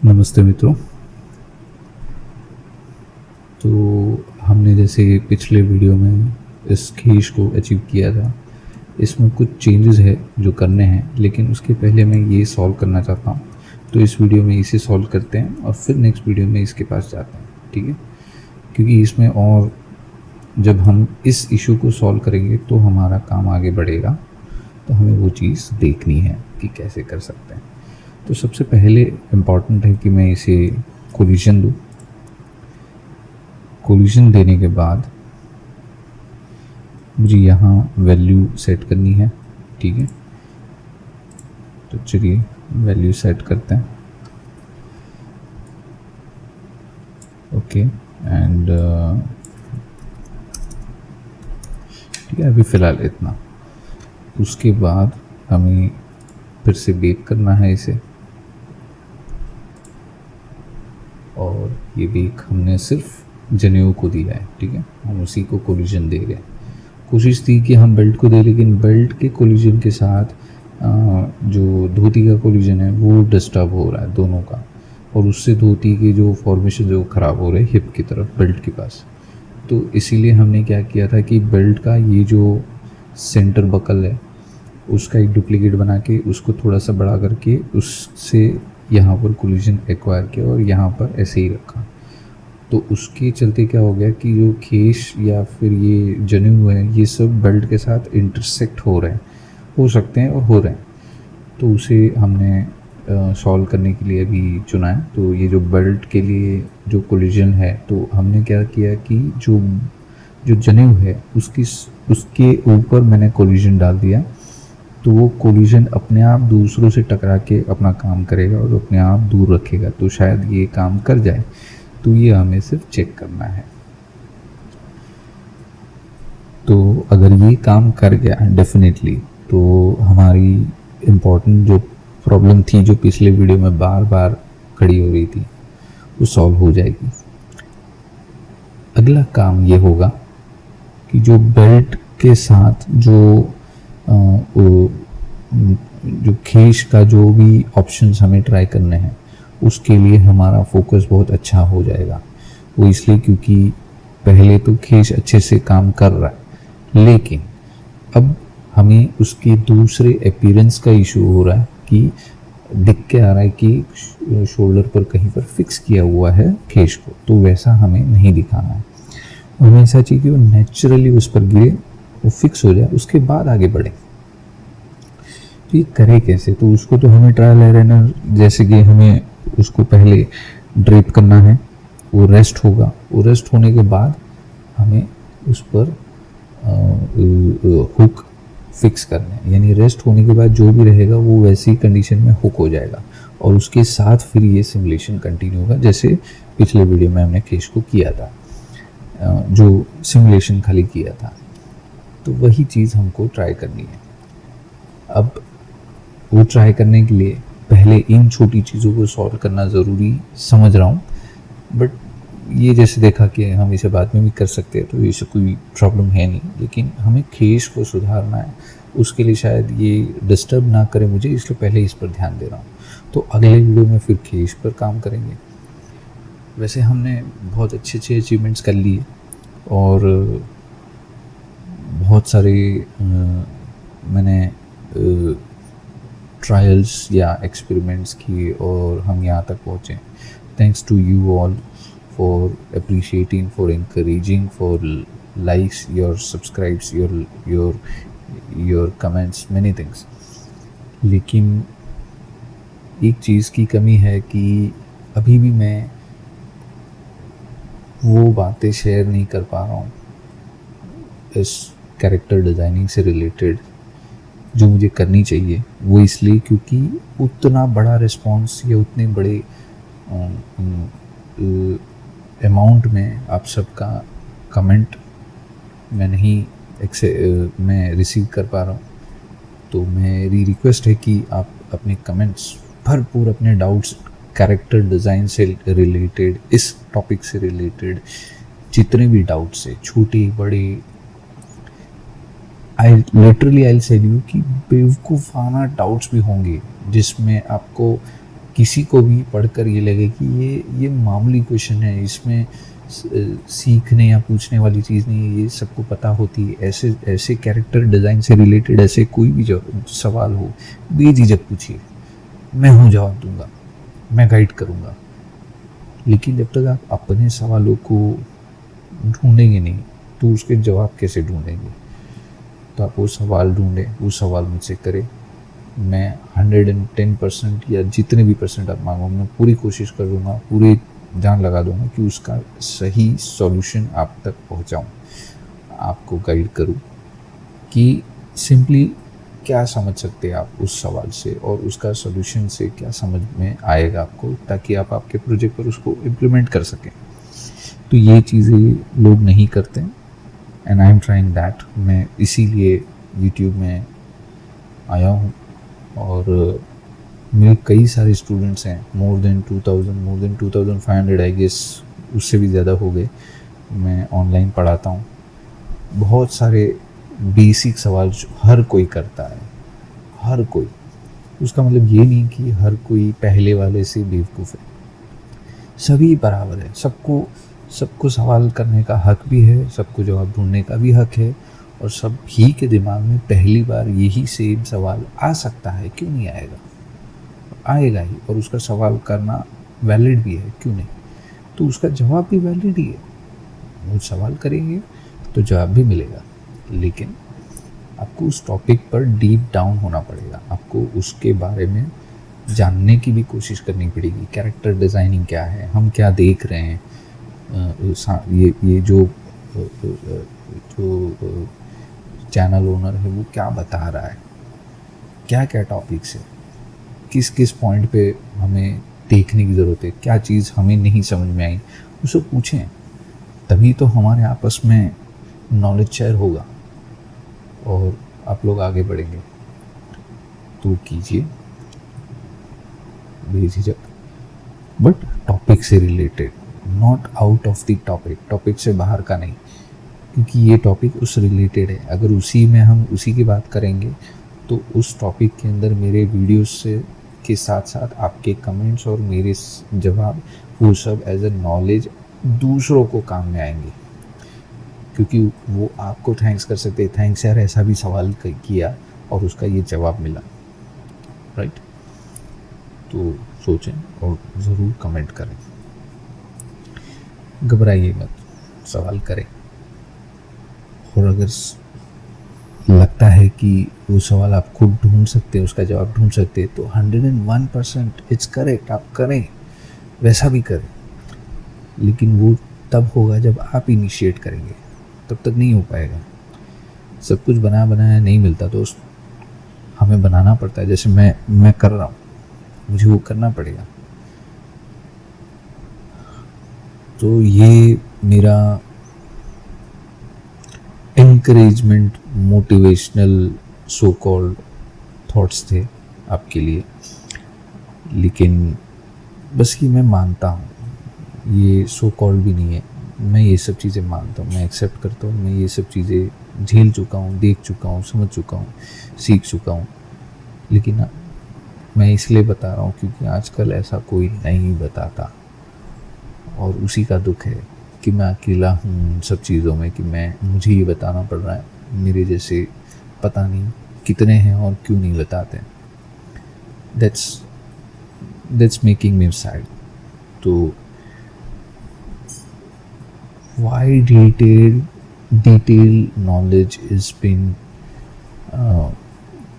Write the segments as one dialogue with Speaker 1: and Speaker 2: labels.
Speaker 1: नमस्ते मित्रों। तो हमने जैसे पिछले वीडियो में इस खींच को अचीव किया था, इसमें कुछ चेंजेस है जो करने हैं, लेकिन उसके पहले मैं ये सॉल्व करना चाहता हूँ। तो इस वीडियो में इसे सॉल्व करते हैं और फिर नेक्स्ट वीडियो में इसके पास जाते हैं, ठीक है? क्योंकि इसमें और जब हम इस इशू को सॉल्व करेंगे तो हमारा काम आगे बढ़ेगा, तो हमें वो चीज़ देखनी है कि कैसे कर सकते हैं। तो सबसे पहले इम्पॉर्टेंट है कि मैं इसे कोलिजन दूँ। कोलिजन देने के बाद मुझे यहाँ वैल्यू सेट करनी है, ठीक है? तो चलिए वैल्यू सेट करते हैं। ओके, एंड ठीक है, अभी फ़िलहाल इतना। उसके बाद हमें फिर से बेक करना है इसे, और ये बेक हमने सिर्फ जनेऊ को दिया है, ठीक है? हम उसी को कोलिजन दे रहे हैं। कोशिश थी कि हम बेल्ट को दे, लेकिन बेल्ट के कोलिजन के साथ जो धोती का कोलिजन है वो डिस्टर्ब हो रहा है दोनों का, और उससे धोती के जो फॉर्मेशन जो ख़राब हो रहे हैं हिप की तरफ, बेल्ट के पास। तो इसीलिए हमने क्या किया था कि बेल्ट का ये जो सेंटर बकल है उसका एक डुप्लीकेट बना के उसको थोड़ा सा बड़ा करके उससे यहाँ पर कोलिजन एक्वायर किया और यहाँ पर ऐसे ही रखा। तो उसके चलते क्या हो गया कि जो खींच या फिर ये जनेऊ है ये सब बेल्ट के साथ इंटरसेक्ट हो रहे हैं, हो सकते हैं और हो रहे हैं। तो उसे हमने सॉल्व करने के लिए अभी चुना है। तो ये जो बेल्ट के लिए जो कोलिजन है, तो हमने क्या किया कि जो जनेऊ है उसके ऊपर मैंने कोलिजन डाल दिया। तो वो कोलिजन अपने आप दूसरों से टकरा के अपना काम करेगा और अपने आप दूर रखेगा। तो शायद ये काम कर जाए, तो ये हमें सिर्फ चेक करना है। तो अगर ये काम कर गया डेफिनेटली, तो हमारी इम्पोर्टेंट जो प्रॉब्लम थी जो पिछले वीडियो में बार बार खड़ी हो रही थी वो सॉल्व हो जाएगी। अगला काम ये होगा कि जो बेल्ट के साथ जो खींच का जो भी ऑप्शंस हमें ट्राई करने हैं उसके लिए हमारा फोकस बहुत अच्छा हो जाएगा। वो इसलिए क्योंकि पहले तो खींच अच्छे से काम कर रहा है, लेकिन अब हमें उसके दूसरे अपीयरेंस का इशू हो रहा है कि दिख के आ रहा है कि शोल्डर पर कहीं पर फिक्स किया हुआ है खींच को, तो वैसा हमें नहीं दिखाना है। हमें ऐसा चाहिए कि वो नेचुरली उस पर गिरे, वो फिक्स हो जाए, उसके बाद आगे बढ़े। तो ये करे कैसे? तो उसको तो हमें ट्रायल एरर, जैसे कि हमें उसको पहले ड्रेप करना है, वो रेस्ट होगा, वो रेस्ट होने के बाद हमें उस पर हुक फिक्स करना है। यानी रेस्ट होने के बाद जो भी रहेगा वो वैसी कंडीशन में हुक हो जाएगा, और उसके साथ फिर ये सिमुलेशन कंटिन्यू होगा जैसे पिछले वीडियो में हमने केस को किया था, जो सिमुलेशन खाली किया था। तो वही चीज़ हमको ट्राई करनी है। अब वो ट्राई करने के लिए पहले इन छोटी चीज़ों को सॉल्व करना ज़रूरी समझ रहा हूँ, बट ये जैसे देखा कि हम इसे बाद में भी कर सकते हैं, तो इससे कोई प्रॉब्लम है नहीं। लेकिन हमें खींच को सुधारना है, उसके लिए शायद ये डिस्टर्ब ना करे मुझे, इसलिए पहले इस पर ध्यान दे रहा हूँ। तो अगले वीडियो में फिर खींच पर काम करेंगे। वैसे हमने बहुत अच्छे अच्छे अचीवमेंट्स कर लिए और बहुत सारे मैंने ट्रायल्स या एक्सपेरिमेंट्स किए और हम यहाँ तक पहुँचे। Thanks to you all for appreciating, for encouraging, for likes, your subscribes, your comments, many things. लेकिन एक चीज़ की कमी है कि अभी भी मैं वो बातें शेयर नहीं कर पा रहा हूँ इस कैरेक्टर डिज़ाइनिंग से रिलेटेड जो मुझे करनी चाहिए। वो इसलिए क्योंकि उतना बड़ा रिस्पॉन्स या उतने बड़े अमाउंट में आप सबका कमेंट मैं रिसीव कर पा रहा हूँ। तो मेरी रिक्वेस्ट है कि आप अपने कमेंट्स भरपूर, अपने डाउट्स कैरेक्टर डिज़ाइन से रिलेटेड, इस टॉपिक से रिलेटेड जितने भी डाउट्स है, छोटे बड़े, I literally I tell you कि बेवकूफ़ाना डाउट्स भी होंगे जिसमें आपको किसी को भी पढ़कर ये लगे कि ये मामूली क्वेश्चन है, इसमें सीखने या पूछने वाली चीज़ नहीं है, ये सबको पता होती है। ऐसे ऐसे कैरेक्टर डिज़ाइन से रिलेटेड ऐसे कोई भी जो सवाल हो, बेझिझक पूछिए, मैं हूँ जवाब दूंगा, मैं गाइड करूँगा। लेकिन जब तक आप अपने सवालों को ढूंढेंगे नहीं तो उसके जवाब कैसे ढूंढेंगे? तो आप वो सवाल ढूंढें, वो सवाल मुझसे करें। मैं 110% या जितने भी परसेंट आप मांगो, मैं पूरी कोशिश करूँगा, पूरी ध्यान लगा दूंगा कि उसका सही सॉल्यूशन आप तक पहुँचाऊँ, आपको गाइड करूँ कि सिंपली क्या समझ सकते हैं आप उस सवाल से, और उसका सॉल्यूशन से क्या समझ में आएगा आपको, ताकि आप आपके प्रोजेक्ट पर उसको इम्प्लीमेंट कर सकें। तो ये चीज़ें लोग नहीं करते and I am trying that. मैं इसीलिए यूट्यूब में आया हूँ और मेरे कई सारे स्टूडेंट्स हैं, मोर देन 2500 आई गेस, उससे भी ज़्यादा हो गए। मैं ऑनलाइन पढ़ाता हूँ। बहुत सारे बेसिक सवाल जो हर कोई करता है, हर कोई। उसका मतलब ये नहीं कि हर कोई पहले वाले से बेवकूफ़ है, सभी बराबर है। सबको सवाल करने का हक भी है, सबको जवाब ढूंढने का भी हक है, और सभी के दिमाग में पहली बार यही सेम सवाल आ सकता है, क्यों नहीं आएगा? आएगा ही, और उसका सवाल करना वैलिड भी है, क्यों नहीं? तो उसका जवाब भी वैलिड ही है। वो सवाल करेंगे तो जवाब भी मिलेगा, लेकिन आपको उस टॉपिक पर डीप डाउन होना पड़ेगा, आपको उसके बारे में जानने की भी कोशिश करनी पड़ेगी। कैरेक्टर डिज़ाइनिंग क्या है, हम क्या देख रहे हैं, ये जो चैनल ओनर है वो क्या बता रहा है, क्या क्या टॉपिक्स है, किस किस पॉइंट पे हमें देखने की ज़रूरत है, क्या चीज़ हमें नहीं समझ में आई, उसको पूछें। तभी तो हमारे आपस में नॉलेज शेयर होगा और आप लोग आगे बढ़ेंगे। तो कीजिए बेझिझक, बट टॉपिक से related, not out of the topic, topic से बाहर का नहीं, क्योंकि ये टॉपिक उस रिलेटेड है। अगर उसी में हम उसी की बात करेंगे तो उस टॉपिक के अंदर मेरे वीडियोस से के साथ साथ आपके कमेंट्स और मेरे जवाब, वो सब एज ए नॉलेज दूसरों को काम में आएंगे, क्योंकि वो आपको थैंक्स कर सकते हैं, थैंक्स यार ऐसा भी सवाल किया और उसका ये जवाब मिला, राइट? तो सोचें और ज़रूर कमेंट करें, घबराइए मत, सवाल करें। और अगर लगता है कि वो सवाल आप खुद ढूंढ सकते हैं, उसका जवाब ढूंढ सकते हैं, तो 101% इट्स करेक्ट, आप करें, वैसा भी करें। लेकिन वो तब होगा जब आप इनिशिएट करेंगे, तब तक नहीं हो पाएगा। सब कुछ बना बनाया नहीं मिलता दोस्त, हमें बनाना पड़ता है। जैसे मैं कर रहा हूँ, मुझे वो करना पड़ेगा। तो ये मेरा encouragement, motivational so called thoughts थे आपके लिए। लेकिन बस ये मैं मानता हूँ, ये सो कॉल्ड भी नहीं है, मैं ये सब चीज़ें मानता हूँ, मैं एक्सेप्ट करता हूँ, मैं ये सब चीज़ें झेल चुका हूँ, देख चुका हूँ, समझ चुका हूँ, सीख चुका हूँ। लेकिन मैं इसलिए बता रहा हूँ क्योंकि आजकल ऐसा कोई नहीं बताता, और उसी का दुख है कि मैं अकेला हूँ सब चीज़ों में, कि मुझे ये बताना पड़ रहा है। मेरे जैसे पता नहीं कितने हैं और क्यों नहीं बताते। That's making me sad. तो why detail knowledge is been,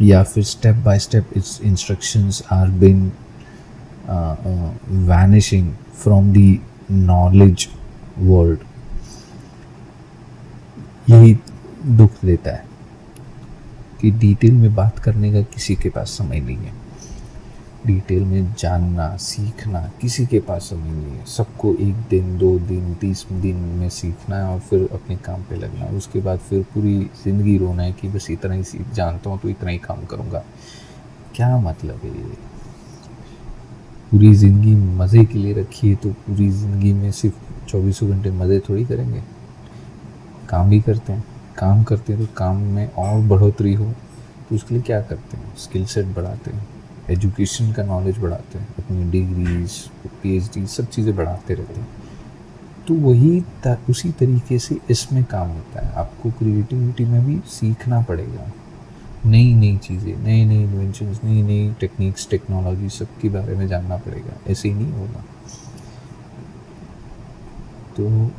Speaker 1: या फिर step by step its instructions are been vanishing from the knowledge world, यही दुख देता है कि डिटेल में बात करने का किसी के पास समय नहीं है। डिटेल में जानना सीखना किसी के पास समय नहीं है। सबको 1 दिन 2 दिन 30 दिन में सीखना है और फिर अपने काम पे लगना है। उसके बाद फिर पूरी ज़िंदगी रोना है कि बस इतना ही सीख जानता हूँ तो इतना ही काम करूँगा। क्या मतलब है ये? पूरी ज़िंदगी मज़े के लिए रखी है, तो पूरी ज़िंदगी में सिर्फ 24 घंटे मज़े थोड़ी करेंगे। काम भी करते हैं, तो काम में और बढ़ोतरी हो तो उसके लिए क्या करते हैं? स्किल सेट बढ़ाते हैं, एजुकेशन का नॉलेज बढ़ाते हैं, अपनी डिग्रीज, पीएचडी, सब चीज़ें बढ़ाते रहते हैं। तो उसी तरीके से इसमें काम होता है। आपको क्रिएटिविटी में भी सीखना पड़ेगा, नई नई चीज़ें, नए नए इन्वेंशंस, नई नई टेक्निक्स, टेक्नोलॉजी, सबके बारे में जानना पड़ेगा। ऐसे ही नहीं होगा। तो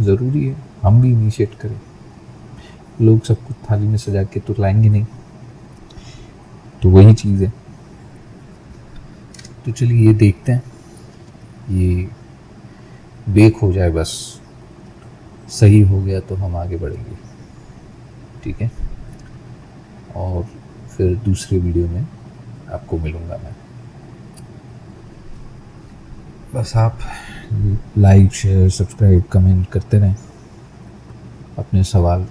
Speaker 1: ज़रूरी है हम भी इनिशिएट करें। लोग सब कुछ थाली में सजा के तो लाएंगे नहीं, तो वही चीज़ है। तो चलिए ये देखते हैं, ये बेक हो जाए बस, सही हो गया तो हम आगे बढ़ेंगे, ठीक है। और फिर दूसरे वीडियो में आपको मिलूँगा मैं। बस आप लाइक, शेयर, सब्सक्राइब, कमेंट करते रहें अपने सवाल।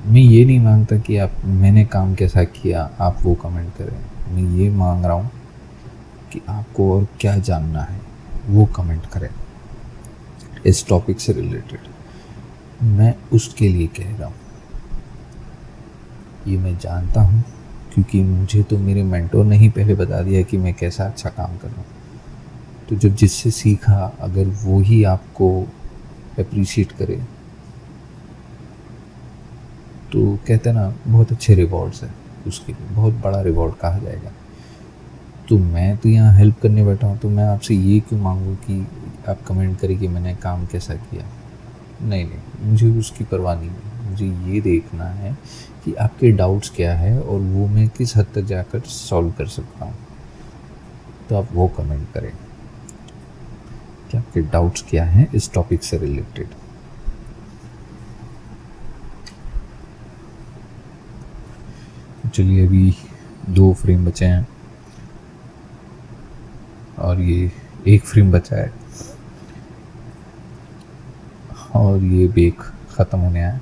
Speaker 1: मैं ये नहीं मांगता कि आप मैंने काम कैसा किया आप वो कमेंट करें। मैं ये मांग रहा हूँ कि आपको और क्या जानना है वो कमेंट करें इस टॉपिक से रिलेटेड। मैं उसके लिए कह रहा हूँ। ये मैं जानता हूँ क्योंकि मुझे तो मेरे मेंटोर ने ही पहले बता दिया कि मैं कैसा अच्छा काम कर रहा हूँ। तो जब जिससे सीखा, अगर वो ही आपको अप्रिशिएट करे तो कहते हैं ना, बहुत अच्छे रिवॉर्ड्स है उसके लिए, बहुत बड़ा रिवॉर्ड कहा जाएगा। तो मैं तो यहाँ हेल्प करने बैठा हूँ, तो मैं आपसे ये क्यों मांगूँ कि आप कमेंट करें कि मैंने काम कैसा किया। नहीं, मुझे उसकी परवाह नहीं है। मुझे ये देखना है कि आपके डाउट्स क्या है और वो मैं किस हद तक जाकर सॉल्व कर सकता हूँ। तो आप वो कमेंट करें कि आपके डाउट्स क्या हैं इस टॉपिक से रिलेटेड। चलिए, अभी 2 फ्रेम बचे हैं और ये 1 फ्रेम बचा है और ये बेक ख़त्म होने आया।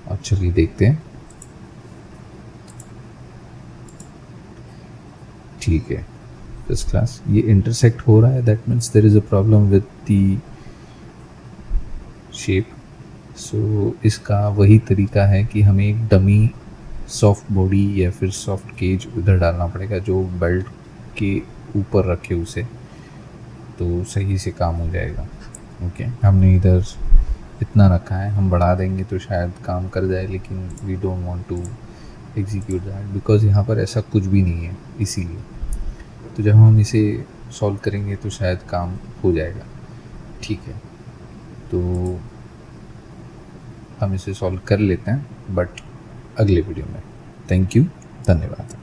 Speaker 1: अब चलिए देखते हैं। ठीक है, फर्स्ट क्लास। ये इंटरसेक्ट हो रहा है, that means there is a problem with the shape. So इसका वही तरीका है कि हमें एक डमी सॉफ्ट बॉडी या फिर सॉफ्ट केज उधर डालना पड़ेगा जो बेल्ट के ऊपर रखे उसे, तो सही से काम हो जाएगा। ओके, हमने इधर इतना रखा है, हम बढ़ा देंगे तो शायद काम कर जाए, लेकिन we don't want to execute that because यहाँ पर ऐसा कुछ भी नहीं है। इसीलिए तो जब हम इसे सॉल्व करेंगे तो शायद काम हो जाएगा। ठीक है, तो हम इसे सॉल्व कर लेते हैं बट अगले वीडियो में। थैंक यू, धन्यवाद।